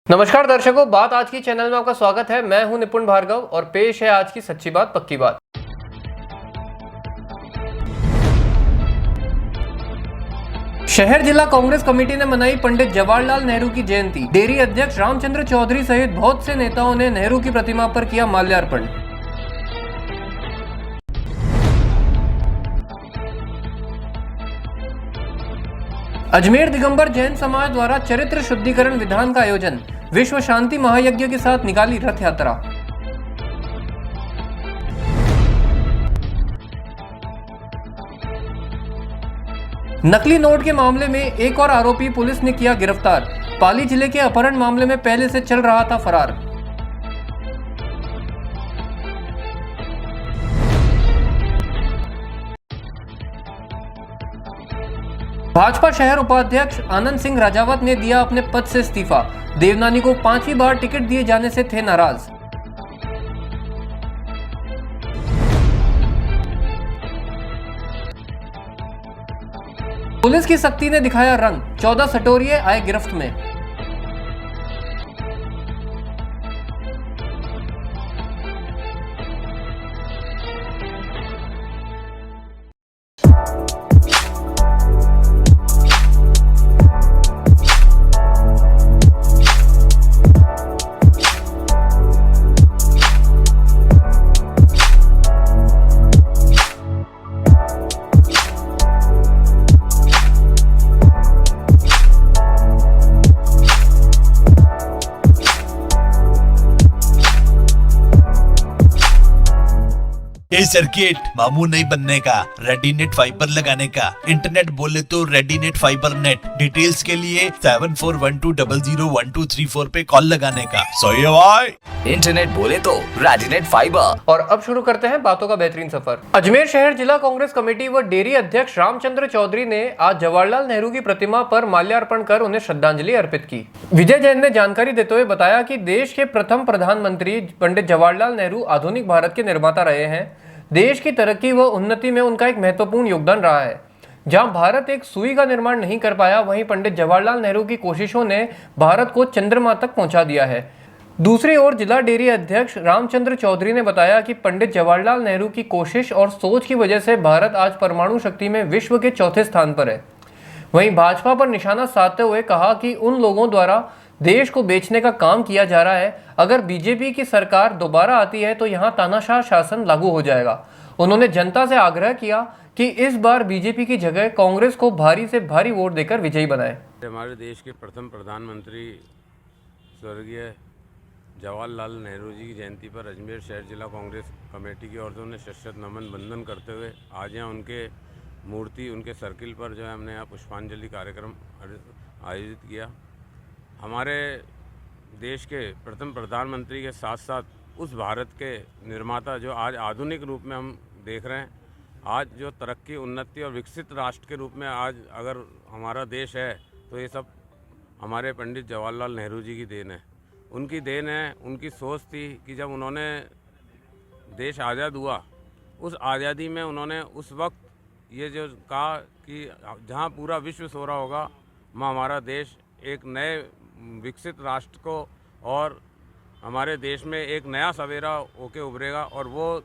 नमस्कार दर्शकों, बात आज की चैनल में आपका स्वागत है। मैं हूं निपुण भार्गव और पेश है आज की सच्ची बात पक्की बात। शहर जिला कांग्रेस कमेटी ने मनाई पंडित जवाहरलाल नेहरू की जयंती। डेयरी अध्यक्ष रामचंद्र चौधरी सहित बहुत से नेताओं ने नेहरू की प्रतिमा पर किया माल्यार्पण। अजमेर दिगंबर जैन समाज द्वारा चरित्र शुद्धिकरण विधान का आयोजन। विश्व शांति महायज्ञ के साथ निकाली रथ यात्रा। नकली नोट के मामले में एक और आरोपी पुलिस ने किया गिरफ्तार। पाली जिले के अपहरण मामले में पहले से चल रहा था फरार। भाजपा शहर उपाध्यक्ष आनंद सिंह राजावत ने दिया अपने पद से इस्तीफा। देवनानी को 5वीं बार टिकट दिए जाने से थे नाराज। पुलिस की सख्ती ने दिखाया रंग। 14 सटोरिये आए गिरफ्त में। ये सर्किट मामू नहीं बनने का, रेडीनेट फाइबर लगाने का। इंटरनेट बोले तो रेडीनेट फाइबर नेट। डिटेल्स के लिए 7412001234 पे कॉल लगाने का। सही है भाई। इंटरनेट बोले तो रेडीनेट फाइबर। और अब शुरू करते हैं बातों का बेहतरीन सफर। अजमेर शहर जिला कांग्रेस कमेटी व डेयरी अध्यक्ष रामचंद्र चौधरी ने आज जवाहरलाल नेहरू की प्रतिमा पर माल्यार्पण कर उन्हें श्रद्धांजलि अर्पित की। विजय जैन ने जानकारी देते हुए बताया कि देश के प्रथम प्रधानमंत्री पंडित जवाहरलाल नेहरू आधुनिक भारत के निर्माता रहे हैं। देश की तरक्की व उन्नति में उनका एक महत्वपूर्ण योगदान रहा है। जहां भारत एक सुई का निर्माण नहीं कर पाया, वहीं पंडित जवाहरलाल नेहरू की कोशिशों ने भारत को चंद्रमा तक पहुंचा दिया है। दूसरी ओर जिला डेयरी अध्यक्ष रामचंद्र चौधरी ने बताया कि पंडित जवाहरलाल नेहरू की कोशिश और सोच की वजह से भारत आज परमाणु शक्ति में विश्व के चौथे स्थान पर है। वहीं भाजपा पर निशाना साधते हुए कहा कि उन लोगों द्वारा देश को बेचने का काम किया जा रहा है। अगर बीजेपी की सरकार दोबारा आती है तो यहाँ तानाशाह शासन लागू हो जाएगा। उन्होंने जनता से आग्रह किया कि इस बार बीजेपी की जगह कांग्रेस को भारी से भारी वोट देकर विजयी बनाए। हमारे देश के प्रथम प्रधानमंत्री स्वर्गीय जवाहरलाल नेहरू जी की जयंती पर अजमेर शहर जिला कांग्रेस कमेटी की ओर से उन्हें शत नमन बंदन करते हुए आज यहाँ उनके मूर्ति उनके सर्किल पर जो है हमने यहाँ पुष्पांजलि कार्यक्रम आयोजित किया। हमारे देश के प्रथम प्रधानमंत्री के साथ साथ उस भारत के निर्माता जो आज आधुनिक रूप में हम देख रहे हैं, आज जो तरक्की उन्नति और विकसित राष्ट्र के रूप में आज अगर हमारा देश है तो ये सब हमारे पंडित जवाहरलाल नेहरू जी की देन है। उनकी देन है। उनकी सोच थी कि जब उन्होंने देश आज़ाद हुआ, उस आज़ादी में उन्होंने उस वक्त ये जो कहा कि जहाँ पूरा विश्व सो रहा होगा, वहाँ हमारा देश एक नए विकसित राष्ट्र को और हमारे देश में एक नया सवेरा होके उभरेगा। और वो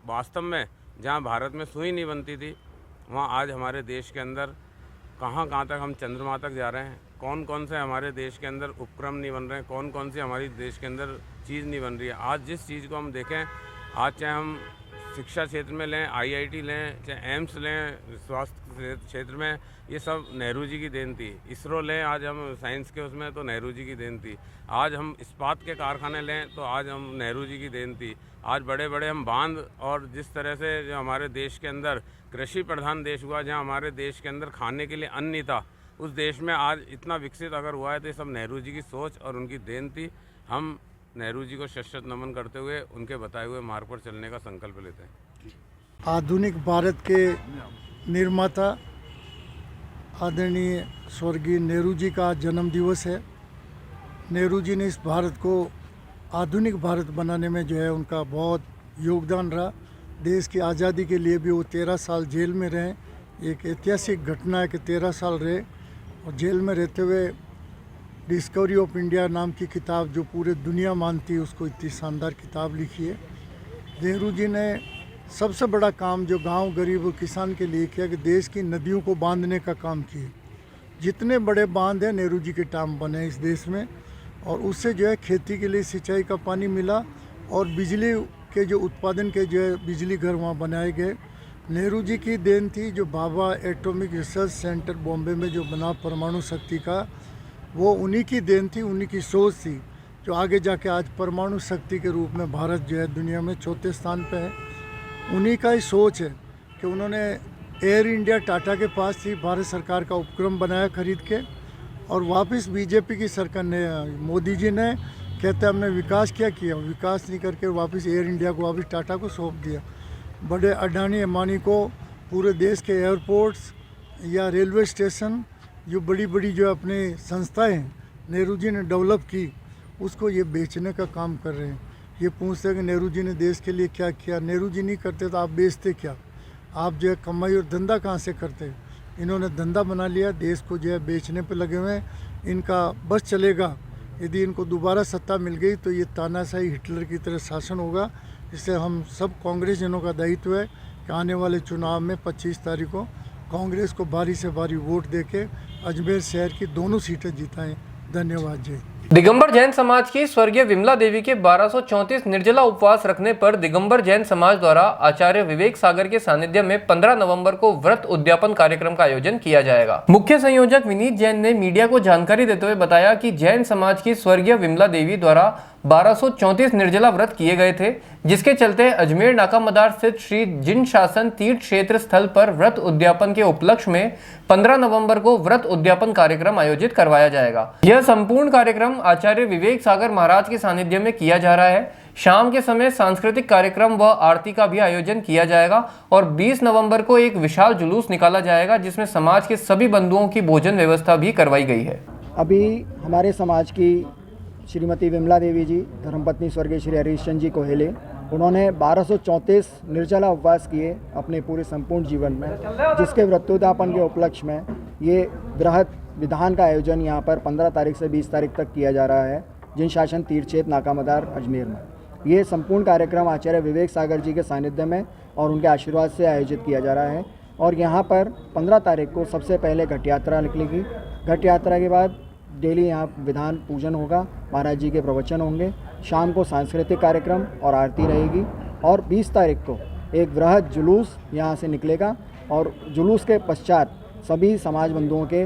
वास्तव में जहाँ भारत में सुई नहीं बनती थी, वहाँ आज हमारे देश के अंदर कहाँ तक हम चंद्रमा तक जा रहे हैं। कौन कौन से हमारे देश के अंदर उपक्रम नहीं बन रहे हैं, कौन कौन सी हमारी देश के अंदर चीज़ नहीं बन रही है। आज जिस चीज़ को हम देखें, आज चाहे हम शिक्षा क्षेत्र में लें, IIT लें, चाहे एम्स लें, स्वास्थ्य क्षेत्र में, ये सब नेहरू जी की देन थी। इसरो लें, आज हम साइंस के उसमें तो नेहरू जी की देन थी। आज हम इस्पात के कारखाने लें तो आज हम नेहरू जी की देन थी। आज बड़े बड़े हम बांध और जिस तरह से जो हमारे देश के अंदर कृषि प्रधान देश हुआ, जहाँ हमारे देश के अंदर खाने के लिए अन्न नहीं था, उस देश में आज इतना विकसित अगर हुआ है तो ये सब नेहरू जी की सोच और उनकी देन थी। हम नेहरू जी को शत नमन करते हुए उनके बताए हुए मार्ग पर चलने का संकल्प लेते हैं। आधुनिक भारत के निर्माता आदरणीय स्वर्गीय नेहरू जी का जन्म दिवस है। नेहरू जी ने इस भारत को आधुनिक भारत बनाने में जो है उनका बहुत योगदान रहा। देश की आज़ादी के लिए भी वो 13 साल जेल में रहे। एक ऐतिहासिक घटना है कि 13 साल रहे और जेल में रहते हुए डिस्कवरी ऑफ इंडिया नाम की किताब जो पूरे दुनिया मानती है, उसको इतनी शानदार किताब लिखी है। नेहरू जी ने सबसे बड़ा काम जो गांव गरीब और किसान के लिए किया कि देश की नदियों को बांधने का काम किया। जितने बड़े बांध हैं नेहरू जी के टाइम बने इस देश में, और उससे जो है खेती के लिए सिंचाई का पानी मिला और बिजली के जो उत्पादन के जो है बिजली घर वहाँ बनाए गए। नेहरू जी की देन थी जो Bhabha atomic research centre Bombay में जो बना परमाणु शक्ति का, वो उन्हीं की देन थी, उन्हीं की सोच थी जो आगे जाके आज परमाणु शक्ति के रूप में भारत जो है दुनिया में चौथे स्थान पे है। उन्हीं का ही सोच है कि उन्होंने एयर इंडिया टाटा के पास थी, भारत सरकार का उपक्रम बनाया खरीद के, और वापस बीजेपी की सरकार ने, मोदी जी ने कहते हमने विकास क्या किया, विकास नहीं करके वापस एयर इंडिया को वापस टाटा को सौंप दिया। बड़े अडानी अंबानी को पूरे देश के एयरपोर्ट्स या रेलवे स्टेशन जो बड़ी बड़ी जो अपने संस्थाएं नेहरू जी ने डेवलप की, उसको ये बेचने का काम कर रहे हैं। ये पूछते हैं कि नेहरू जी ने देश के लिए क्या किया। नेहरू जी नहीं करते तो आप बेचते क्या, आप जो है कमाई और धंधा कहाँ से करते। इन्होंने धंधा बना लिया, देश को जो है बेचने पे लगे हुए हैं। इनका बस चलेगा, यदि इनको दोबारा सत्ता मिल गई तो ये तानाशाही हिटलर की तरह शासन होगा। इससे हम सब कांग्रेसजनों का दायित्व है कि आने वाले चुनाव में 25 तारीख को कांग्रेस को भारी से भारी वोट देके अजमेर शहर की दोनों सीटें जिताएं। धन्यवाद जी। दिगंबर जैन समाज की स्वर्गीय विमला देवी के 1234 निर्जला उपवास रखने पर दिगंबर जैन समाज द्वारा आचार्य विवेक सागर के सानिध्य में 15 नवंबर को व्रत उद्यापन कार्यक्रम का आयोजन किया जाएगा। मुख्य संयोजक विनीत जैन ने मीडिया को जानकारी देते हुए बताया कि जैन समाज की स्वर्गीय विमला देवी द्वारा 1234 निर्जला व्रत किए गए थे, जिसके चलते अजमेर नाका मदार स्थित श्री जिन शासन तीर्थ क्षेत्र स्थल पर व्रत उद्यापन के उपलक्ष्य में 15 नवंबर को व्रत उद्यापन कार्यक्रम आयोजित करवाया जाएगा। यह संपूर्ण कार्यक्रम आचार्य विवेक सागर महाराज के सानिध्य में किया जा रहा है। शाम के समय सांस्कृतिक कार्यक्रम व आरती का भी आयोजन किया जाएगा और 20 नवंबर को एक विशाल जुलूस निकाला जाएगा, जिसमें समाज के सभी बंधुओं की भोजन व्यवस्था भी करवाई गई है। अभी हमारे समाज की श्रीमती विमला देवी जी, धर्मपत्नी स्वर्गीय श्री हरीशचंद्र जी कोहेले, उन्होंने 1234 निर्जला उपवास किए अपने पूरे संपूर्ण जीवन में, जिसके व्रतोद्यापन के उपलक्ष्य में ये बृहद विधान का आयोजन यहाँ पर 15 तारीख से 20 तारीख तक किया जा रहा है जिन शासन तीर्थ क्षेत्र नाका मदार अजमेर में। ये संपूर्ण कार्यक्रम आचार्य विवेक सागर जी के सानिध्य में और उनके आशीर्वाद से आयोजित किया जा रहा है। और यहाँ पर 15 तारीख को सबसे पहले घट यात्रा निकलेगी। घट यात्रा के बाद डेली यहाँ विधान पूजन होगा, महाराज जी के प्रवचन होंगे, शाम को सांस्कृतिक कार्यक्रम और आरती रहेगी, और 20 तारीख को एक वृहद जुलूस यहाँ से निकलेगा और जुलूस के पश्चात सभी समाज बंधुओं के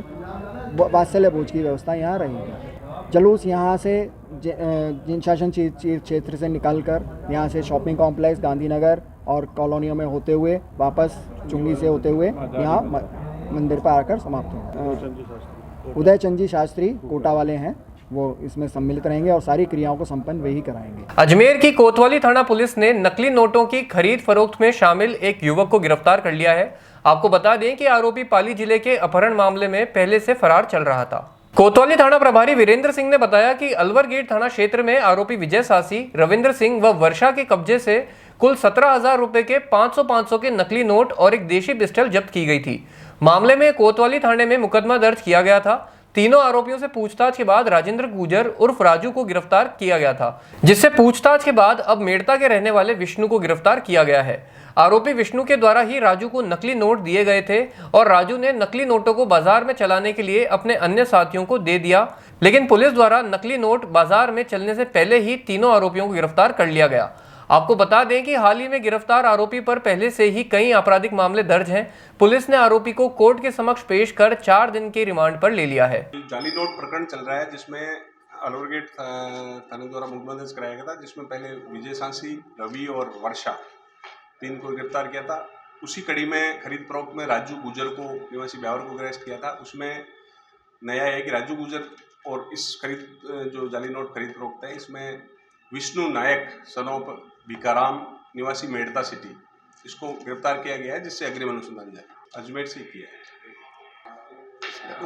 वात्सल्य भोज की व्यवस्था यहाँ रहेगी। जुलूस यहाँ से जिन शासन क्षेत्र से निकलकर यहाँ से शॉपिंग कॉम्प्लेक्स गांधीनगर और कॉलोनियों में होते हुए वापस चुंगी से होते हुए यहाँ मंदिर पर आकर समाप्त होगा। उदय चंद जी शास्त्री कोटा वाले हैं, वो इसमें सम्मिलित रहेंगे और सारी क्रियाओं को संपन्न वही कराएंगे। अजमेर की कोतवाली थाना पुलिस ने नकली नोटों की खरीद फरोख्त में शामिल एक युवक को गिरफ्तार कर लिया है। आपको बता दें कि आरोपी पाली जिले के अपहरण मामले में पहले से फरार चल रहा था। कोतवाली थाना प्रभारी वीरेंद्र सिंह ने बताया कि अलवर गेट थाना क्षेत्र में आरोपी विजय सासी, रविंद्र सिंह व वर्षा के कब्जे से कुल 17,000 रुपए के 500 के नकली नोट और एक देशी पिस्टल जब्त की गई थी। मामले में कोतवाली थाने में मुकदमा दर्ज किया गया था। तीनों आरोपियों से पूछताछ के बाद राजेंद्र गुजर उर्फ राजू को गिरफ्तार किया गया था, जिससे पूछताछ के बाद अब मेड़ता के रहने वाले विष्णु को गिरफ्तार किया गया है। आरोपी विष्णु के द्वारा ही राजू को नकली नोट दिए गए थे और राजू ने नकली नोटों को बाजार में चलाने के लिए अपने अन्य साथियों को दे दिया, लेकिन पुलिस द्वारा नकली नोट बाजार में चलने से पहले ही तीनों आरोपियों को गिरफ्तार कर लिया गया। आपको बता दें कि हाल ही में गिरफ्तार आरोपी पर पहले से ही कई आपराधिक मामले दर्ज हैं। पुलिस ने आरोपी को कोर्ट के समक्ष पेश कर 4 दिन के रिमांड पर ले लिया है। जाली नोट प्रकरण चल रहा है जिसमें अलवर गेट थाने द्वारा मुकदमा दर्ज कराया गया था, जिसमें पहले विजय सांसी, रवि और वर्षा 3 को गिरफ्तार किया था। उसी कड़ी में खरीद फरोख्त में राजू गुजर को निवासी ब्यावर को अरेस्ट किया था। उसमें नया है कि राजू गुजर और इस खरीद जो जाली नोट खरीद फरोख्त है, इसमें विष्णु नायक सनोप भिकाराम निवासी मेड़ता सिटी, इसको गिरफ्तार किया गया है, जिससे अग्रिम अनुसंधान जारी अजमेर से किया है।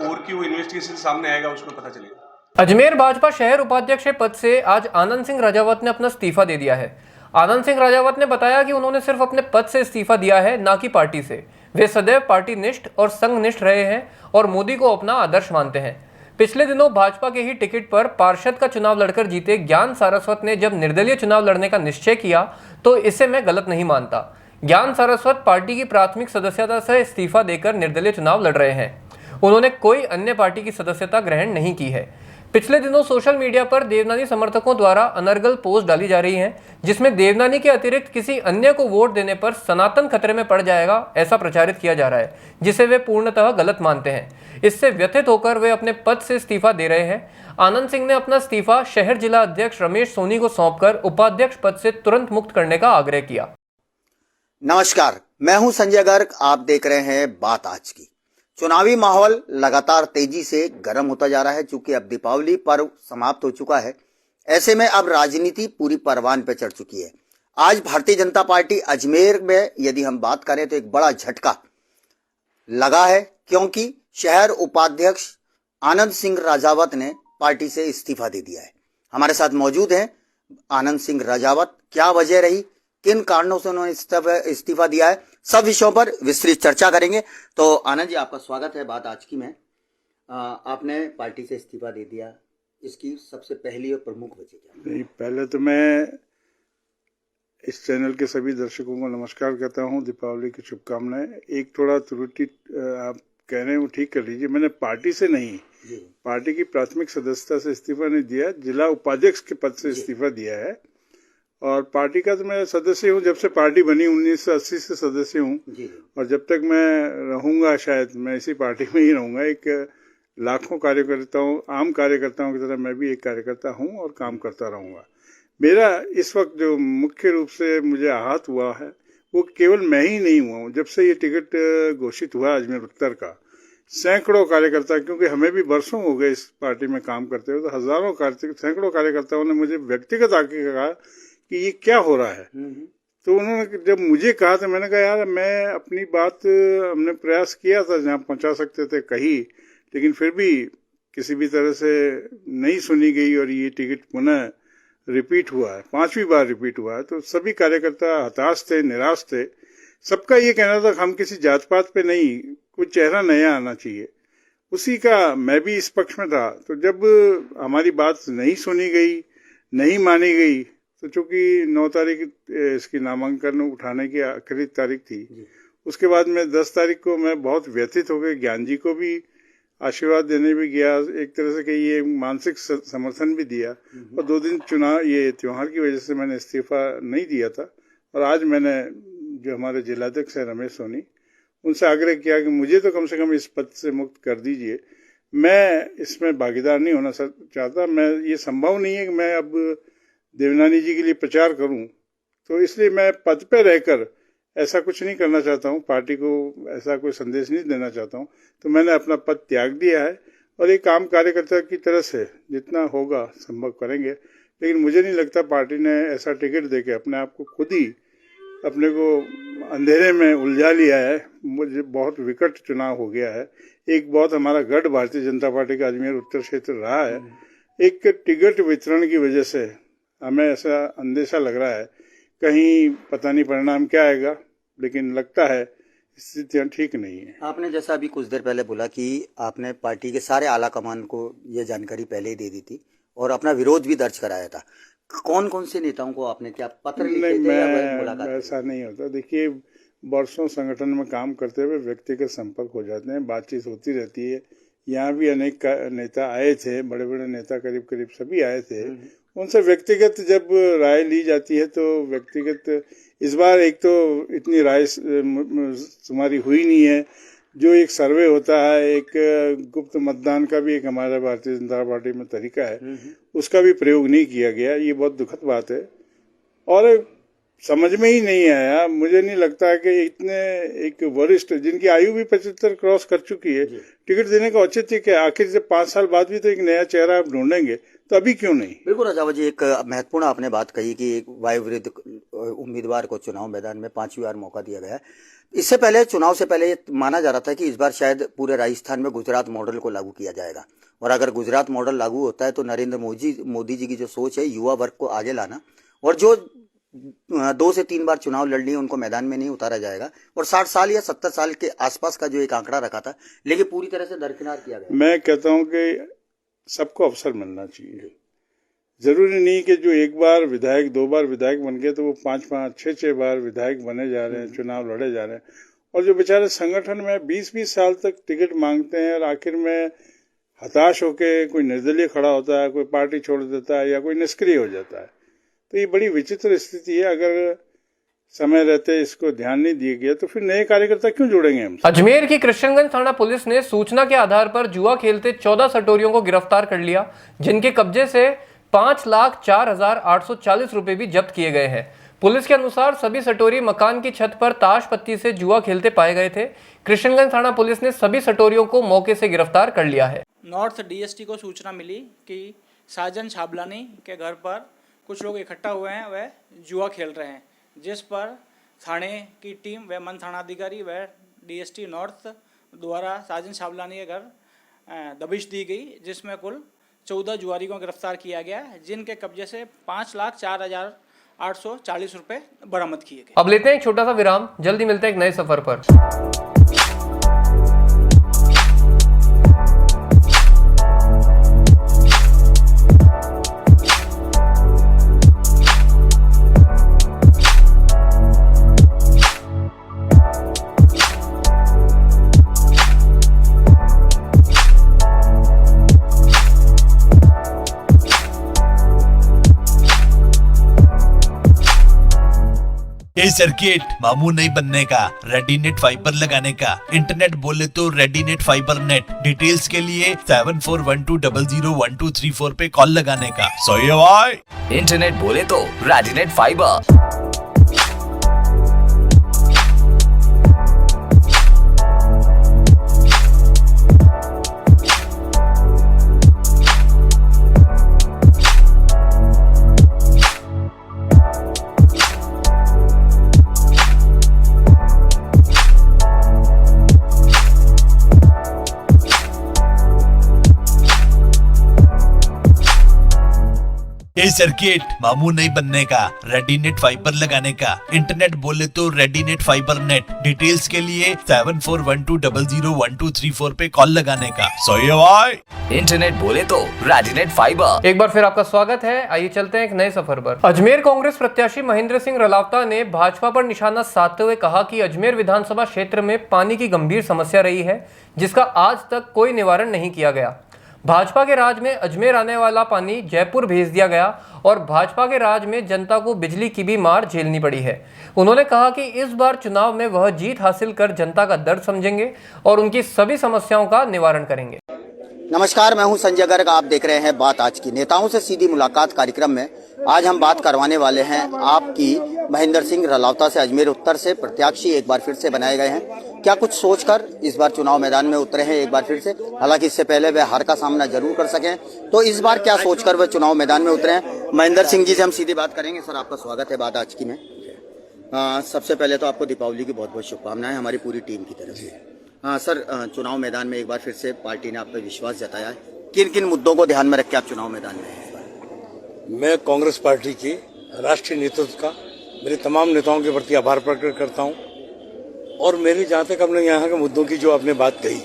और की वो इन्वेस्टिगेशन सामने आएगा, उसमें पता चलेगा। अजमेर भाजपा शहर उपाध्यक्ष पद से आज आनंद सिंह राजावत ने अपना इस्तीफा दे दिया है। आनंद सिंह राजावत ने बताया कि उन्होंने सिर्फ अपने पद से इस्तीफा दिया है, ना कि पार्टी से। वे सदैव पार्टी निष्ठ और संघ निष्ठ रहे हैं और मोदी को अपना आदर्श मानते हैं। पिछले दिनों भाजपा के ही टिकट पर पार्षद का चुनाव लड़कर जीते ज्ञान सारस्वत ने जब निर्दलीय चुनाव लड़ने का निश्चय किया तो इसे मैं गलत नहीं मानता। ज्ञान सारस्वत पार्टी की प्राथमिक सदस्यता से इस्तीफा देकर निर्दलीय चुनाव लड़ रहे हैं। उन्होंने कोई अन्य पार्टी की सदस्यता ग्रहण नहीं की है। पिछले दिनों सोशल मीडिया पर देवनानी समर्थकों द्वारा अनर्गल पोस्ट डाली जा रही हैं, जिसमें देवनानी के अतिरिक्त किसी अन्य को वोट देने पर सनातन खतरे में पड़ जाएगा ऐसा प्रचारित किया जा रहा है, जिसे वे पूर्णतः गलत मानते हैं। इससे व्यथित होकर वे अपने पद से इस्तीफा दे रहे हैं। आनंद सिंह ने अपना इस्तीफा शहर जिला अध्यक्ष रमेश सोनी को सौंपकर उपाध्यक्ष पद से तुरंत मुक्त करने का आग्रह किया। नमस्कार, मैं हूं संजय गर्ग। आप देख रहे हैं बात आज की। चुनावी माहौल लगातार तेजी से गर्म होता जा रहा है। चूंकि अब दीपावली पर्व समाप्त हो चुका है, ऐसे में अब राजनीति पूरी परवान पे चढ़ चुकी है। आज भारतीय जनता पार्टी अजमेर में यदि हम बात करें तो एक बड़ा झटका लगा है, क्योंकि शहर उपाध्यक्ष आनंद सिंह राजावत ने पार्टी से इस्तीफा दे दिया है। हमारे साथ मौजूद हैं आनंद सिंह राजावत। क्या वजह रही, किन कारणों से उन्होंने इस्तीफा दिया है, सब विषयों पर विस्तृत चर्चा करेंगे। तो आनंद जी, आपका स्वागत है बात आज की में। आपने पार्टी से इस्तीफा दे दिया, इसकी सबसे पहली और प्रमुख वजह क्या? नहीं, पहले तो मैं इस चैनल के सभी दर्शकों को नमस्कार कहता हूं, दीपावली की शुभकामनाएं। एक थोड़ा त्रुटि आप कह रहे हैं वो ठीक कर लीजिए। मैंने पार्टी से नहीं, पार्टी की प्राथमिक सदस्यता से इस्तीफा नहीं दिया, जिला उपाध्यक्ष के पद से इस्तीफा दिया है। और पार्टी का तो मैं सदस्य हूँ, जब से पार्टी बनी 1980 से सदस्य हूँ, और जब तक मैं रहूँगा शायद मैं इसी पार्टी में ही रहूँगा। एक लाखों कार्यकर्ताओं, आम कार्यकर्ताओं की तरह मैं भी एक कार्यकर्ता हूँ और काम करता रहूँगा। मेरा इस वक्त जो मुख्य रूप से मुझे आहत हुआ है वो केवल मैं ही नहीं हुआ हूँ। जब से ये टिकट घोषित हुआ अजमेर उत्तर का, सैकड़ों कार्यकर्ता, क्योंकि हमें भी वर्षों हो गए इस पार्टी में काम करते हुए, तो हजारों सैकड़ों कार्यकर्ताओं ने मुझे व्यक्तिगत आके कहा कि ये क्या हो रहा है। तो उन्होंने जब मुझे कहा तो मैंने कहा यार, मैं अपनी बात हमने प्रयास किया था जहाँ पहुंचा सकते थे कही, लेकिन फिर भी किसी भी तरह से नहीं सुनी गई और ये टिकट पुनः रिपीट हुआ है, 5वीं बार रिपीट हुआ है। तो सभी कार्यकर्ता हताश थे, निराश थे। सबका ये कहना था कि हम किसी जात पात पे नहीं, कुछ चेहरा नया आना चाहिए। उसी का मैं भी इस पक्ष में था। तो जब हमारी बात नहीं सुनी गई, नहीं मानी गई, तो चूंकि 9 तारीख इसकी नामांकन उठाने की आखिरी तारीख थी, उसके बाद में 10 तारीख को मैं बहुत व्यथित हो गए। ज्ञान जी को भी आशीर्वाद देने भी गया, एक तरह से कही ये मानसिक समर्थन भी दिया। और 2 दिन ये त्योहार की वजह से मैंने इस्तीफा नहीं दिया था। और आज मैंने जो हमारे जिलाध्यक्ष है रमेश सोनी, उनसे आग्रह किया कि मुझे तो कम से कम इस पद से मुक्त कर दीजिए। मैं इसमें भागीदार नहीं होना चाहता। मैं ये संभव नहीं है कि मैं अब देवनानी जी के लिए प्रचार करूं, तो इसलिए मैं पद पे रहकर ऐसा कुछ नहीं करना चाहता हूं, पार्टी को ऐसा कोई संदेश नहीं देना चाहता हूं। तो मैंने अपना पद त्याग दिया है और एक आम कार्यकर्ता की तरह से जितना होगा संभव करेंगे। लेकिन मुझे नहीं लगता पार्टी ने ऐसा टिकट देके अपने आप को खुद ही अपने को अंधेरे में उलझा लिया है। मुझे बहुत विकट चुनाव हो गया है। एक बहुत हमारा गढ़ भारतीय जनता पार्टी का अजमेर उत्तर क्षेत्र रहा है। एक टिकट वितरण की वजह से हमें ऐसा अंदेशा लग रहा है, कहीं पता नहीं परिणाम क्या आएगा, लेकिन लगता है स्थितियां ठीक नहीं है। आपने जैसा अभी कुछ देर पहले बोला कि आपने पार्टी के सारे आला कमान को ये जानकारी पहले ही दे दी थी और अपना विरोध भी दर्ज कराया था। कौन कौन से नेताओं को आपने क्या पत्र लिखे थे या मुलाकात? ऐसा नहीं होता। देखिए, वर्षों संगठन में काम करते हुए व्यक्तिगत संपर्क हो जाते हैं, बातचीत होती रहती है। यहाँ भी अनेक नेता आए थे, बड़े बड़े नेता करीब करीब सभी आए थे। उनसे व्यक्तिगत जब राय ली जाती है तो व्यक्तिगत, इस बार एक तो इतनी राय तुम्हारी हुई नहीं है। जो एक सर्वे होता है, एक गुप्त मतदान का भी एक हमारा भारतीय जनता पार्टी में तरीका है, उसका भी प्रयोग नहीं किया गया। ये बहुत दुखद बात है और समझ में ही नहीं आया। मुझे नहीं लगता है कि इतने एक वरिष्ठ, जिनकी आयु भी 75 क्रॉस कर चुकी है, टिकट देने का औचित्य क्या? आखिर से 5 साल बाद भी तो एक नया चेहरा आप ढूंढेंगे, तो अभी क्यों नहीं? बिल्कुल राजावत जी, एक महत्वपूर्ण आपने बात कही कि एक वायुवृद्ध उम्मीदवार को चुनाव मैदान में 5वीं बार मौका दिया गया है। इससे पहले, चुनाव से पहले, ये माना जा रहा था कि इस बार शायद पूरे राजस्थान में गुजरात मॉडल को लागू किया जाएगा। और अगर गुजरात मॉडल लागू होता है तो नरेंद्र मोदी जी की जो सोच है युवा वर्ग को आगे लाना, और जो 2 से 3 बार चुनाव लड़नी है उनको मैदान में नहीं उतारा जाएगा, और 60 साल या 70 साल के आसपास का जो एक आंकड़ा रखा था, लेकिन पूरी तरह से दरकिनार किया गया। मैं कहता हूं कि सबको अवसर मिलना चाहिए। जरूरी नहीं कि जो एक बार विधायक 2 बार विधायक बन गए तो वो 5-5, 6-6 बार विधायक बने जा रहे हैं, चुनाव लड़े जा रहे हैं। और जो बेचारे संगठन में 20-20 साल तक टिकट मांगते हैं और आखिर में हताश होके कोई निर्दलीय खड़ा होता है, कोई पार्टी छोड़ देता है या कोई निष्क्रिय हो जाता है, तो ये बड़ी विचित्र स्थिति है। अगर समय रहते इसको ध्यान नहीं दिया गया तो फिर नए कार्यकर्ता क्यों जोड़ेंगे हम? अजमेर की कृष्णगंज थाना पुलिस ने सूचना के आधार पर जुआ खेलते 14 सटोरियों को गिरफ्तार कर लिया, जिनके कब्जे से 5,04,840 रुपए भी जब्त किए गए हैं। पुलिस के अनुसार सभी सटोरी मकान की छत पर ताश पत्ती से जुआ खेलते पाए गए थे। कृष्णगंज थाना पुलिस ने सभी सटोरियों को मौके से गिरफ्तार कर लिया है। नॉर्थ डीएसटी को सूचना मिली कि साजन छाबलानी के घर पर कुछ लोग इकट्ठा हुए हैं, वह जुआ खेल रहे हैं, जिस पर थाने की टीम व मन थानाधिकारी व डीएसटी नॉर्थ द्वारा साजन छाबलानी के घर दबिश दी गई, जिसमें कुल 14 जुआरी को गिरफ्तार किया गया, जिनके कब्जे से 5,04,840 रुपए बरामद किए गए। अब लेते हैं एक छोटा सा विराम, जल्दी मिलते हैं एक नए सफर पर। ये सर्किट मामू नहीं बनने का, रेडीनेट फाइबर लगाने का। इंटरनेट बोले तो रेडीनेट फाइबर नेट। डिटेल्स के लिए 7412001234 पे कॉल लगाने का। सो ये भाई इंटरनेट बोले तो रेडिनेट फाइबर। ये सर्किट मामू नहीं बनने का, रेडीनेट फाइबर लगाने का। इंटरनेट बोले तो रेडीनेट फाइबर नेट। डिटेल्स के लिए 7412001234 पे कॉल लगाने का। सो ये भाई इंटरनेट बोले तो रेडिनेट फाइबर। एक बार फिर आपका स्वागत है। आइए चलते हैं एक नए सफर पर। अजमेर कांग्रेस प्रत्याशी महेंद्र सिंह रलावता ने भाजपा पर निशाना साधते हुए कहा कि अजमेर विधानसभा क्षेत्र में पानी की गंभीर समस्या रही है, जिसका आज तक कोई निवारण नहीं किया गया। भाजपा के राज में अजमेर आने वाला पानी जयपुर भेज दिया गया और भाजपा के राज में जनता को बिजली की भी मार झेलनी पड़ी है। उन्होंने कहा कि इस बार चुनाव में वह जीत हासिल कर जनता का दर्द समझेंगे और उनकी सभी समस्याओं का निवारण करेंगे। नमस्कार, मैं हूं संजय गर्ग। आप देख रहे हैं बात आज की। नेताओं से सीधी मुलाकात कार्यक्रम में आज हम बात करवाने वाले हैं आपकी महेंद्र सिंह रलावता से। अजमेर उत्तर से प्रत्याशी एक बार फिर से बनाए गए हैं। क्या कुछ सोचकर इस बार चुनाव मैदान में उतरे हैं एक बार फिर से? हालांकि इससे पहले वे हार का सामना जरूर कर सकें, तो इस बार क्या सोचकर वे चुनाव मैदान में उतरे हैं? महेंद्र सिंह जी से हम सीधी बात करेंगे। सर, आपका स्वागत है बात आज की में। सबसे पहले तो आपको दीपावली की बहुत बहुत शुभकामनाएं हमारी पूरी टीम की तरफ से। सर, चुनाव मैदान में एक बार फिर से पार्टी ने आप पर विश्वास जताया है। किन किन मुद्दों को ध्यान में रख के आप चुनाव मैदान में हैं? मैं कांग्रेस पार्टी के राष्ट्रीय नेतृत्व का मेरे तमाम नेताओं के प्रति आभार प्रकट करता हूं। और मेरी जहां तक अपने यहाँ के मुद्दों की जो आपने बात कही,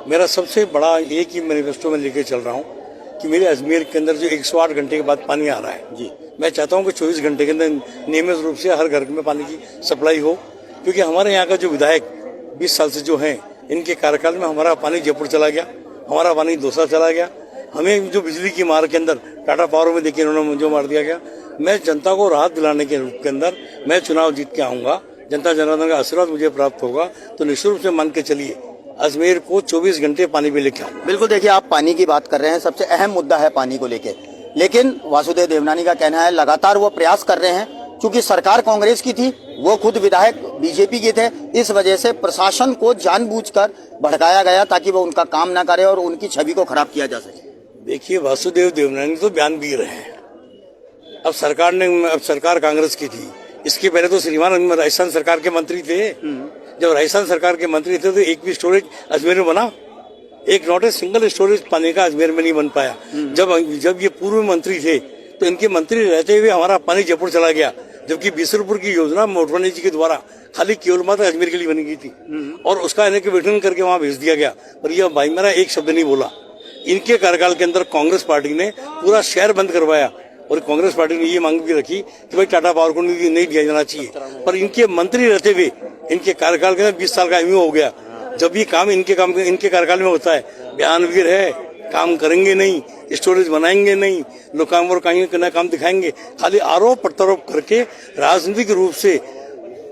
मेरा सबसे बड़ा एक ही मैनिफेस्टो में लेके चल रहा हूं कि मेरे अजमेर के अंदर जो 108 घंटे के बाद पानी आ रहा है जी, मैं चाहता हूं कि 24 घंटे के अंदर नियमित रूप से हर घर में पानी की सप्लाई हो। क्योंकि हमारे यहाँ का जो विधायक 20 साल से जो है, इनके कार्यकाल में हमारा पानी जयपुर चला गया, हमारा पानी दौसा चला गया। हमें जो बिजली की मार के अंदर टाटा पावर में देखिए इन्होंने मुझे मार दिया गया। मैं जनता को राहत दिलाने के रूप के अंदर मैं चुनाव जीत के आऊंगा। जनता जनार्दन का आशीर्वाद मुझे प्राप्त होगा तो निश्चित रूप से मान के चलिए अजमेर को 24 घंटे पानी पे लेके आऊंगा। बिल्कुल, देखिए आप पानी की बात कर रहे हैं, सबसे अहम मुद्दा है पानी को लेके। लेकिन वासुदेव देवनानी का कहना है लगातार वो प्रयास कर रहे हैं, क्योंकि सरकार कांग्रेस की थी, वो खुद विधायक बीजेपी के थे, इस वजह से प्रशासन को जानबूझकर भड़काया गया ताकि वो उनका काम ना करे और उनकी छवि को खराब किया जा सके। देखिए, वासुदेव देवनानी तो बयान भी रहे हैं। अब सरकार कांग्रेस की थी, इसके पहले तो श्रीमान राजस्थान सरकार के मंत्री थे। जब राजस्थान सरकार के मंत्री थे तो एक भी स्टोरेज अजमेर में बना? एक नॉट ए सिंगल स्टोरेज पानी का अजमेर में नहीं बन पाया। जब ये पूर्व मंत्री थे तो इनके मंत्री रहते हुए हमारा पानी जयपुर चला गया, जबकि बीसलपुर की योजना मोटवानी जी के द्वारा खाली केवल मात्र अजमेर के लिए बनी गई थी और उसका इन्हें विघटन करके वहां भेज दिया गया। पर यह भाई मेरा एक शब्द नहीं बोला। इनके कार्यकाल के अंदर कांग्रेस पार्टी ने पूरा शहर बंद करवाया और कांग्रेस पार्टी ने ये मांग भी रखी कि भाई टाटा पावर को नहीं दिया जाना चाहिए। पर इनके मंत्री रहते हुए इनके कार्यकाल के अंदर 20 साल का एमयू हो गया। जब ये काम इनके कार्यकाल में होता है, बयानवीर है, काम करेंगे नहीं, स्टोरेज बनाएंगे नहीं, लोग काम और काम दिखाएंगे, खाली आरोप प्रत्यारोप करके राजनीतिक रूप से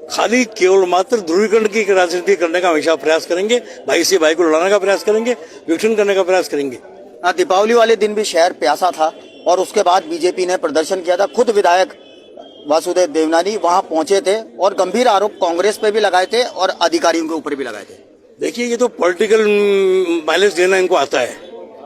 खाली केवल मात्र ध्रुवीकरण की राजनीति करने का हमेशा प्रयास करेंगे, भाई से भाई को लड़ाने का प्रयास करेंगे, विघटन करने का प्रयास करेंगे। दीपावली वाले दिन भी शहर प्यासा था और उसके बाद बीजेपी ने प्रदर्शन किया था। खुद विधायक वासुदेव देवनानी वहां पहुंचे थे और गंभीर आरोप कांग्रेस पे भी लगाए थे और अधिकारियों के ऊपर भी लगाए थे। देखिए, ये तो पॉलिटिकल माइलेज देना इनको आता है।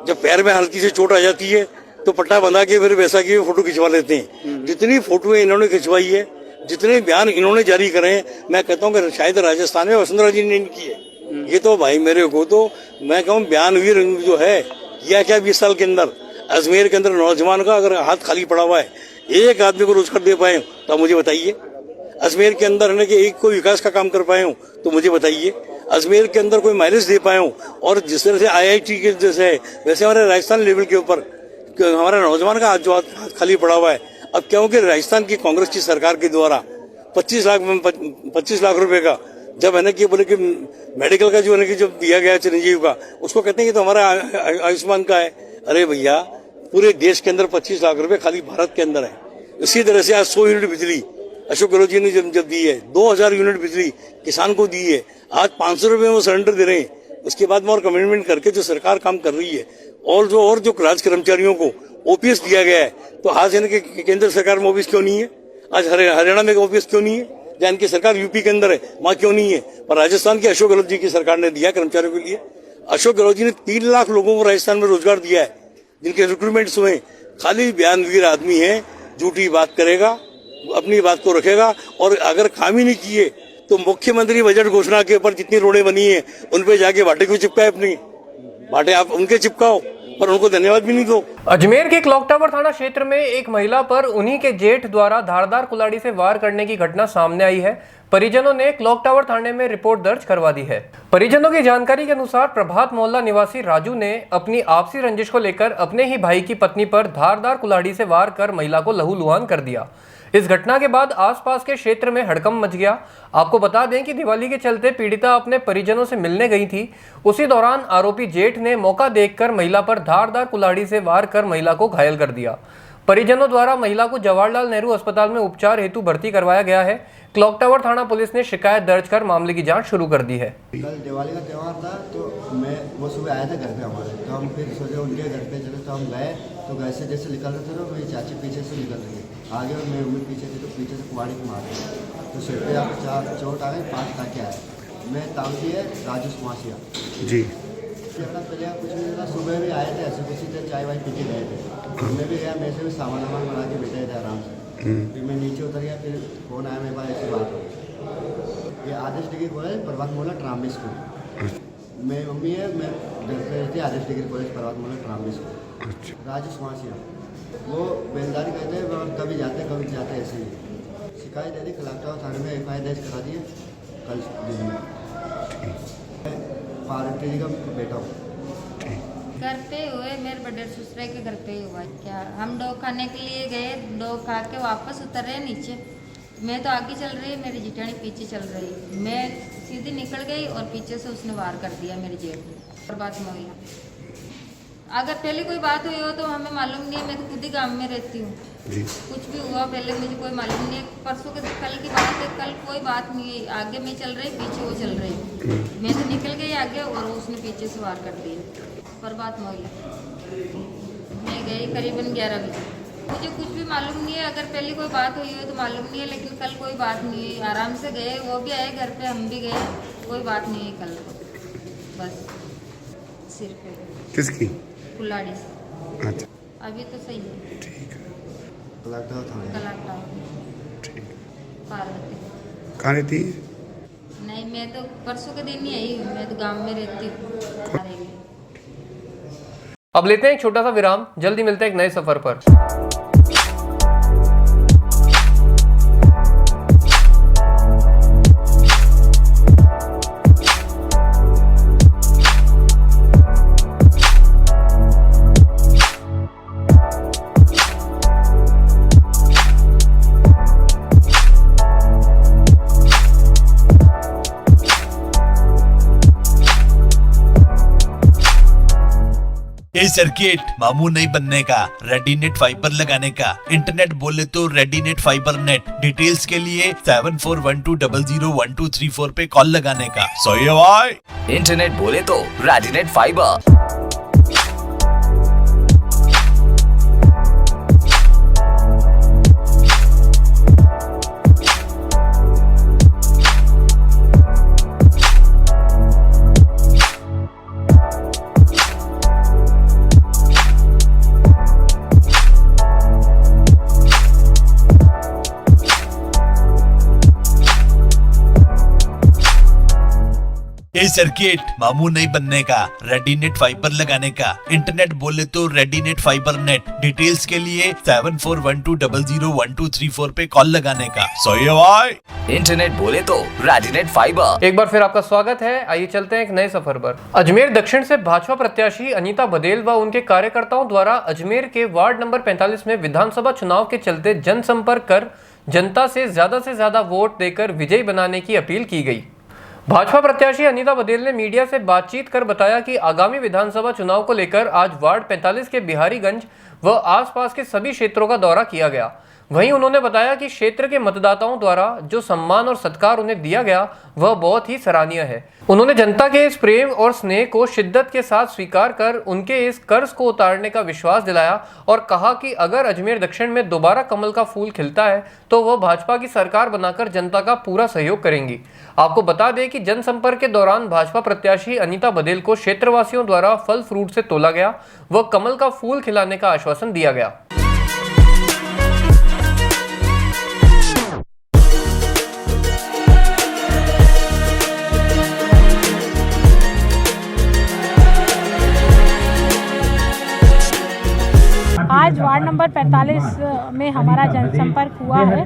जब पैर में हल्की से चोट आ जाती है तो पट्टा बंधा के फिर वैसा की फोटो खिंचवा लेते हैं। जितनी फोटोएं इन्होंने खिंचवाई है, जितने बयान इन्होंने जारी करे हैं, मैं कहता हूँ कि शायद राजस्थान में वसुंधरा जी ने नहीं किए। ये तो भाई मेरे को तो मैं कहूँ बयानवीर जो है किया क्या 20 साल के अंदर। अजमेर के अंदर नौजवान का अगर हाथ खाली पड़ा हुआ है, एक आदमी को रोजगार दे पाए तो मुझे बताइए। अजमेर के अंदर है कि एक कोई विकास का काम कर पाए हो तो मुझे बताइए। अजमेर के अंदर कोई माइलेज दे पाए हो और जिस तरह से IIT के जैसे है वैसे हमारे राजस्थान लेवल के ऊपर हमारा नौजवान का जो हाथ खाली पड़ा हुआ है। अब क्योंकि राजस्थान की कांग्रेस की सरकार के द्वारा 25 लाख रुपए का जब है ना कि बोले कि मेडिकल का जो है ना कि जब दिया गया चिरंजीव का, उसको कहते हैं कि तो हमारा आयुष्मान का है। अरे भैया, पूरे देश के अंदर 25 लाख रुपए खाली भारत के अंदर है। इसी तरह से आज 100 यूनिट बिजली अशोक गहलोत जी ने जब दी है, 2000 यूनिट बिजली किसान को दी है, आज 500 रुपए में वो सिलेंडर दे रहे हैं। उसके बाद में और कमिटमेंट करके जो सरकार काम कर रही है और जो राज कर्मचारियों को OPS दिया गया है, तो आज यानी कि केंद्र सरकार में OPS क्यों नहीं है? आज हरियाणा में OPS क्यों नहीं है? जहाँ की सरकार यूपी के अंदर है वहां क्यों नहीं है? पर राजस्थान की अशोक गहलोत जी की सरकार ने दिया कर्मचारियों के लिए। अशोक गहलोत जी ने 3 लाख लोगों को राजस्थान में रोजगार दिया है, जिनके रिक्रूटमेंट्स हुए। खाली बयानवीर आदमी है, झूठी बात करेगा, अपनी बात को रखेगा और अगर काम ही नहीं किए तो मुख्यमंत्री बजट घोषणा के ऊपर जितनी रोड़े बनी है उन पे जाके बाटे क्यों चिपकाए? अपनी बाटे आप उनके चिपकाओ पर उनको धन्यवाद भी नहीं दो। अजमेर के क्लॉक टावर थाना क्षेत्र में एक महिला पर उन्हीं के जेठ द्वारा धारदार कुल्हाड़ी से वार करने की घटना सामने आई है। परिजनों ने क्लॉक टावर थाने में रिपोर्ट दर्ज करवा दी है। परिजनों की जानकारी के अनुसार प्रभात मोहल्ला निवासी राजू ने अपनी आपसी रंजिश को लेकर अपने ही भाई की पत्नी पर धारदार कुल्हाड़ी से वार कर महिला को लहूलुहान कर दिया। इस घटना के बाद आसपास के क्षेत्र में हड़कंप मच गया। आपको बता दें कि दिवाली के चलते पीड़िता अपने परिजनों से मिलने गई थी। उसी दौरान आरोपी जेठ ने मौका देखकर महिला पर धारदार कुल्हाड़ी से वार कर महिला को घायल कर दिया। परिजनों द्वारा महिला को जवाहरलाल नेहरू अस्पताल में उपचार हेतु भर्ती करवाया गया है। क्लॉक टावर थाना पुलिस ने शिकायत दर्ज कर मामले की जांच शुरू कर दी है। कल दिवाली का त्यौहार था तो वो सुबह आया था घर पे हमारे, तो हम फिर सोचे उनके घर पे चले, तो हम गए तो घर से जैसे निकल रहे थे तो मेरी चाची पीछे से निकल रही है आगे और मेरी मम्मी पीछे थी, तो पीछे से कुआड़ी को मार दिया तो सिर पे यहाँ चोट आ गई, 5 टाँके आए। मैं ताऊजी है राजू सुमासिया जी। पहले कुछ नहीं था, सुबह भी आए थे ऐसे कुछ थे, चाय वाय पी के गए थे। मैं भी गया, मेरे से भी सामान बना के बैठे थे आराम से। फिर मैं नीचे उतर गया, फिर फोन आया मेरे पास, ऐसी बात हो। ये आदर्श डिग्री कॉलेज प्रभात मोहल्ला ट्रामी स्कूल, मेरी मम्मी है, मैं घर पे रहती है। आदर्श डिग्री कॉलेज प्रभात मोहल्ला ट्रामी स्कूल। राजू सुमासिया वो बेलदारी कहते हैं और कभी जाते ऐसे ही। शिकायत दे दी, क्लॉक टावर थाने में FIR दर्ज करा दिए कल दिन में। पार्वती जी का बेटा हूँ। घर पे हुए, मेरे बड़े ससुर के घर पे ही हुआ। क्या हम डॉग खाने के लिए गए, डॉग खा के वापस उतर रहे नीचे, मैं तो आगे चल रही, मेरी जिठानी पीछे चल रही। मैं सीधी निकल गई और पीछे से उसने वार कर दिया मेरे जेब में। और बात में हुई, अगर पहले कोई बात हुई हो तो हमें मालूम नहीं है, मैं तो खुद ही गाँव में रहती हूँ। कुछ भी हुआ पहले मुझे कोई मालूम नहीं है। परसों के कल की बात है, कल कोई बात नहीं है। आगे मैं चल रही, पीछे वो चल रही, मैं तो निकल गई आगे और उसने पीछे से वार कर दिया। पर बात में हुई, मैं गई करीबन 11 बजे। मुझे कुछ भी मालूम नहीं है, अगर पहले कोई बात हुई हो तो मालूम नहीं है, लेकिन कल कोई बात नहीं हुई। आराम से गए, वो भी आए घर पे, हम भी गए, कोई बात नहीं है कल। बस सिर पे किसकी कुल्हाड़ी से। अच्छा, अभी तो सही है। ठीक है। कलाटा ठीक। पार्वती कहाँ रहती है? नहीं, मैं तो परसों के दिन ही आई हूँ, मैं तो गांव में रहती हूँ। अब लेते हैं एक छोटा सा विराम, जल्दी मिलते हैं एक नए सफर पर। सर्किट मामू नहीं बनने का, रेडीनेट फाइबर लगाने का, इंटरनेट बोले तो रेडीनेट फाइबर नेट। डिटेल्स के लिए 7412001234 पे कॉल लगाने का। सो ये भाई इंटरनेट बोले तो रेडिनेट फाइबर। ये सर्किट मामू नहीं बनने का, रेडीनेट फाइबर लगाने का, इंटरनेट बोले तो रेडीनेट फाइबर नेट। डिटेल्स के लिए 7412001234 पे कॉल लगाने का। सो ये भाई इंटरनेट बोले तो रेडिनेट फाइबर। एक बार फिर आपका स्वागत है। आइए चलते हैं एक नए सफर पर। अजमेर दक्षिण से भाजपा प्रत्याशी अनीता बदेल व उनके कार्यकर्ताओं द्वारा अजमेर के वार्ड नंबर 45 में विधानसभा चुनाव के चलते जनसंपर्क कर जनता से ज्यादा वोट देकर विजयी बनाने की अपील की गई। भाजपा प्रत्याशी अनीता बदेल ने मीडिया से बातचीत कर बताया कि आगामी विधानसभा चुनाव को लेकर आज वार्ड 45 के बिहारीगंज व आसपास के सभी क्षेत्रों का दौरा किया गया। वहीं उन्होंने बताया कि क्षेत्र के मतदाताओं द्वारा जो सम्मान और सत्कार उन्हें दिया गया वह बहुत ही सराहनीय है। उन्होंने जनता के इस प्रेम और स्नेह को शिद्दत के साथ स्वीकार कर उनके इस कर्ज को उतारने का विश्वास दिलाया और कहा कि अगर अजमेर दक्षिण में दोबारा कमल का फूल खिलता है तो वह भाजपा की सरकार बनाकर जनता का पूरा सहयोग करेंगी। आपको बता दें कि जनसंपर्क के दौरान भाजपा प्रत्याशी अनीता बदेल को क्षेत्रवासियों द्वारा फल फ्रूट से तोला गया व कमल का फूल खिलाने का आश्वासन दिया गया। आज वार्ड नंबर 45 में हमारा जनसंपर्क हुआ है।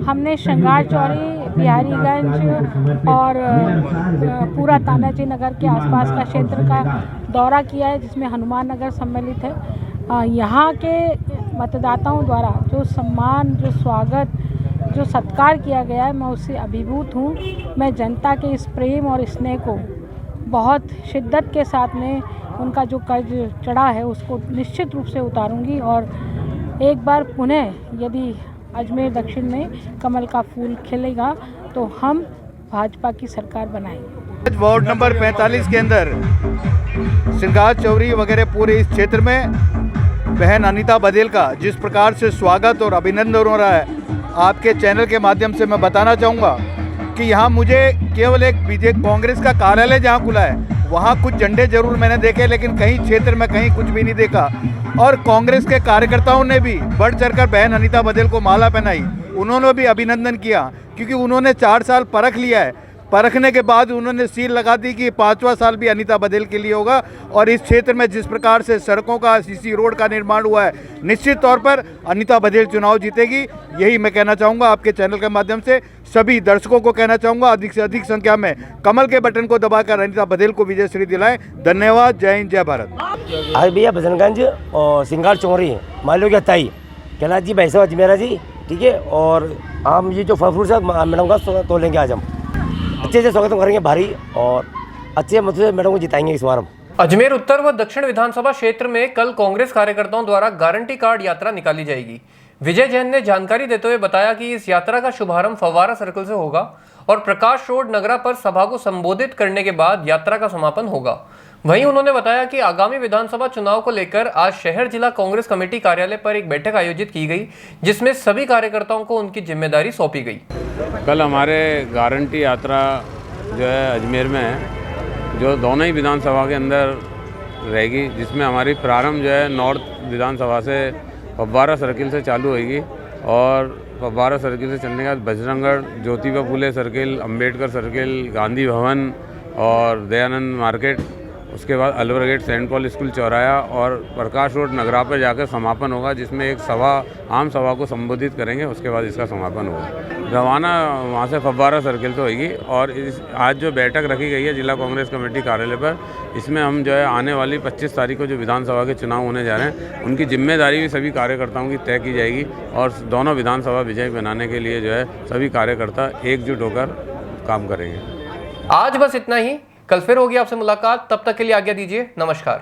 हमने श्रृंगार चौरी, बिहारीगंज और पूरा तानाजी नगर के आसपास का क्षेत्र का दौरा किया है, जिसमें हनुमान नगर सम्मिलित है। यहाँ के मतदाताओं द्वारा जो सम्मान, जो स्वागत, जो सत्कार किया गया है, मैं उससे अभिभूत हूँ। मैं जनता के इस प्रेम और स्नेह को बहुत शिद्दत के साथ में उनका जो कर्ज चढ़ा है उसको निश्चित रूप से उतारूंगी और एक बार पुनः यदि अजमेर दक्षिण में कमल का फूल खिलेगा तो हम भाजपा की सरकार बनाएंगे। वार्ड नंबर 45 के अंदर श्रृंगार चौरी वगैरह पूरे इस क्षेत्र में बहन अनीता बदेल का जिस प्रकार से स्वागत और अभिनंदन हो रहा है, आपके चैनल के माध्यम से मैं बताना चाहूँगा कि यहाँ मुझे केवल एक बीजेपी कांग्रेस का कार्यालय जहाँ खुला है वहाँ कुछ झंडे जरूर मैंने देखे, लेकिन कहीं क्षेत्र में कहीं कुछ भी नहीं देखा। और कांग्रेस के कार्यकर्ताओं ने भी बढ़ चढ़कर बहन अनीता बदेल को माला पहनाई। उन्होंने भी अभिनंदन किया क्योंकि उन्होंने 4 साल परख लिया है। परखने के बाद उन्होंने सील लगा दी कि 5वां साल भी अनीता बदेल के लिए होगा। और इस क्षेत्र में जिस प्रकार से सड़कों का, सीसी रोड का निर्माण हुआ है, निश्चित तौर पर अनीता बदेल चुनाव जीतेगी। यही मैं कहना चाहूँगा आपके चैनल के माध्यम से। सभी दर्शकों को कहना चाहूँगा अधिक से अधिक संख्या में कमल के बटन को दबाकर अनीता बदेल को विजय श्री दिलाएं। धन्यवाद। जय हिंद, जय भारत। आज भैया भजनगंज और श्रृंगार चौरी मान लो क्या ताई कैलाश जी, भैंसा अजमेरा जी, ठीक है। और आम ये जो फल फ्रूट है मैडम का तो लेंगे आज हम अच्छे से स्वागत करेंगे भारी और अच्छे मतलब से मैडम को जिताएंगे इस बार हम। अजमेर उत्तर व दक्षिण विधानसभा क्षेत्र में कल कांग्रेस कार्यकर्ताओं द्वारा गारंटी कार्ड यात्रा निकाली जाएगी। विजय जैन ने जानकारी देते हुए बताया कि इस यात्रा का शुभारंभ फव्वारा सर्कल से होगा और प्रकाश रोड नगरा पर सभा को संबोधित करने के बाद यात्रा का समापन होगा। वहीं उन्होंने बताया कि आगामी विधानसभा चुनाव को लेकर आज शहर जिला कांग्रेस कमेटी कार्यालय पर एक बैठक आयोजित की गई, जिसमें सभी कार्यकर्ताओं को उनकी जिम्मेदारी सौंपी गई। कल हमारे गारंटी यात्रा जो है अजमेर में है, जो दोनों ही विधानसभा के अंदर रहेगी, जिसमें हमारी प्रारंभ जो है नॉर्थ विधानसभा से फव्वारा सर्किल से चालू होगी और फव्वारा सर्किल से चलने के बाद बजरंगगढ़, ज्योतिबा फुले सर्किल, अंबेडकर सर्किल, गांधी भवन और दयानंद मार्केट, उसके बाद Alwar gate, saint Paul school चौराया और प्रकाश रोड नगरा पर जाकर समापन होगा, जिसमें एक आम सभा को संबोधित करेंगे। उसके बाद इसका समापन होगा। रवाना वहाँ से फव्वारा सर्किल से होगी। और आज जो बैठक रखी गई है जिला कांग्रेस कमेटी कार्यालय पर, इसमें हम जो है आने वाली 25 तारीख को जो विधानसभा के चुनाव होने जा रहे हैं, उनकी जिम्मेदारी भी सभी कार्यकर्ताओं की तय की जाएगी और दोनों विधानसभा विजयी बनाने के लिए जो है सभी कार्यकर्ता एकजुट होकर काम करेंगे। आज बस इतना ही। कल फिर होगी आपसे मुलाकात। तब तक के लिए आज्ञा दीजिए। नमस्कार।